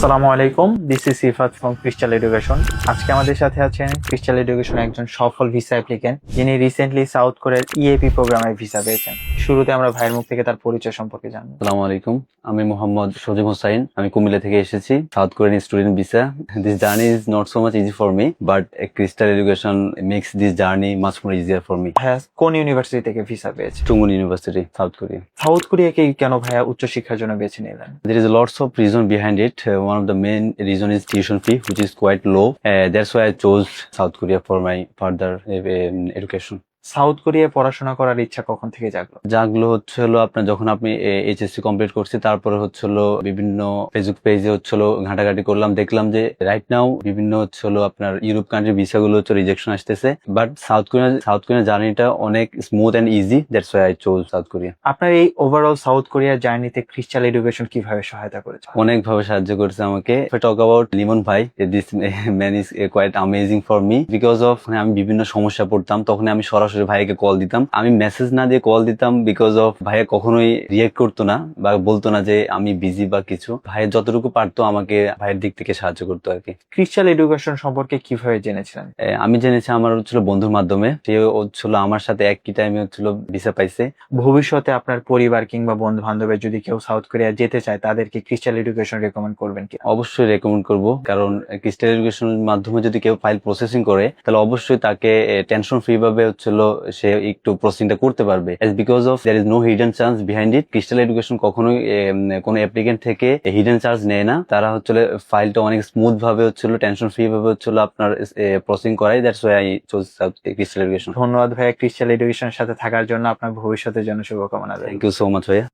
আসসালামু আলাইকুম, this is Sifat from crystal education. আজকে আমাদের সাথে আছেন ক্রিস্টাল এডুকেশন একজন সফল ভিসা অ্যাপ্লিকেন্ট, যিনি রিসেন্টলি সাউথ কোরিয়ার ইএপি প্রোগ্রামের ভিসা পেয়েছেন। শুরুতে আমরা ভাইয়ের মুখ থেকে তার পরিচয় সম্পর্কে জানবো। আসসালামু আলাইকুম, আমি মোহাম্মদ সজিব হোসাইন। আমি কুমিল্লা থেকে এসেছি, South Korean student visa. This journey is not so much easy for me, but Crystal Education makes this journey much more easier for me. ভাইয়া কোন ইউনিভার্সিটি থেকে ভিসা পেয়েছে? চুঙ্গুন ইউনিভার্সিটি, সাউথ কোরিয়া। সাউথ কোরিয়াকে কেন ভাইয়া উচ্চশিক্ষার জন্য বেছে নিলেন? There is lots of reason behind it. One of the main reason is tuition fee, which is quite low. That's why I chose South Korea for my further education. South কোরিয়ায় পড়াশোনা করার ইচ্ছা কখন থেকে জাগলো? জাগলো হচ্ছিল আপনার যখন আপনি এইচএসসি কমপ্লিট করছি, তারপরে হচ্ছিল বিভিন্ন ফেসবুক পেজে হচ্ছিল ঘাটাঘাটি করলাম, দেখলাম যে রাইট নাও বিভিন্ন হচ্ছিল আপনার ইউরোপ কান্ট্রি ভিসা গুলো হচ্ছে রিজেকশন আসতেছে, বাট সাউথ কোরিয়া জার্নিটা অনেক smooth and easy. That's why I chose South Korea. আপনার এই ওভারঅল সাউথ কোরিয়ার জার্নিতে ক্রিস্টাল এডুকেশন কিভাবে সহায়তা করেছে? অনেকভাবে সাহায্য করেছে আমাকে। টক অ্যাবাউট লিমন ভাই, this man is quite amazing for me because of আমি বিভিন্ন সমস্যা পড়তাম, তখন আমি সরাসরি ভাইকে কল দিতাম। আমি মেসেজ না দিয়ে কল দিতাম বিকজ অফ ভাইয়া কখনোই রিয়েক্ট করতো না বা বলতো না যে আমি বিজি বা কিছু। ভাইয়ের যতটুকু পারতো আমাকে ভাইয়ের দিক থেকে সাহায্য করতো আর কি। ক্রিস্টাল এডুকেশন সম্পর্কে কিভাবে জেনেছিলেন? আমি জেনেছি আমার হচ্ছিল বন্ধুর মাধ্যমে। সে হচ্ছিল আমার সাথে একই টাইমে হচ্ছিল ভিসা পাইছে। ভবিষ্যতে আপনার পরিবার কিংবা বন্ধু বান্ধবের যদি কেউ সাউথ কোরিয়া যেতে চায়, তাদেরকে ক্রিস্টাল এডুকেশন রেকমেন্ড করবেন কি? অবশ্যই রেকমেন্ড করব, কারণ ক্রিস্টাল এডুকেশনের মাধ্যমে যদি কেউ ফাইল প্রসেসিং করে, তাহলে অবশ্যই তাকে টেনশন ফ্রি ভাবে হচ্ছিল সে একটু প্রসেসিংটা করতে পারবে। Because of there is no hidden charge behind it. Crystal Education কখনোই কোনো অ্যাপ্লিকেন্ট থেকে হিডেন চার্জ নেয় না। তারা হচ্ছিল ফাইলটা অনেক স্মুথ ভাবে হচ্ছিল, টেনশন ফ্রি ভাবে হচ্ছিল আপনার প্রসেসিং করাই। That's why I chose Crystal Education. ধন্যবাদ ভাইয়া ক্রিস্টাল এডুকেশনের সাথে থাকার জন্য। আপনার ভবিষ্যতের জন্য শুভকামনা। থ্যাংক ইউ সো মাচ ভাইয়া।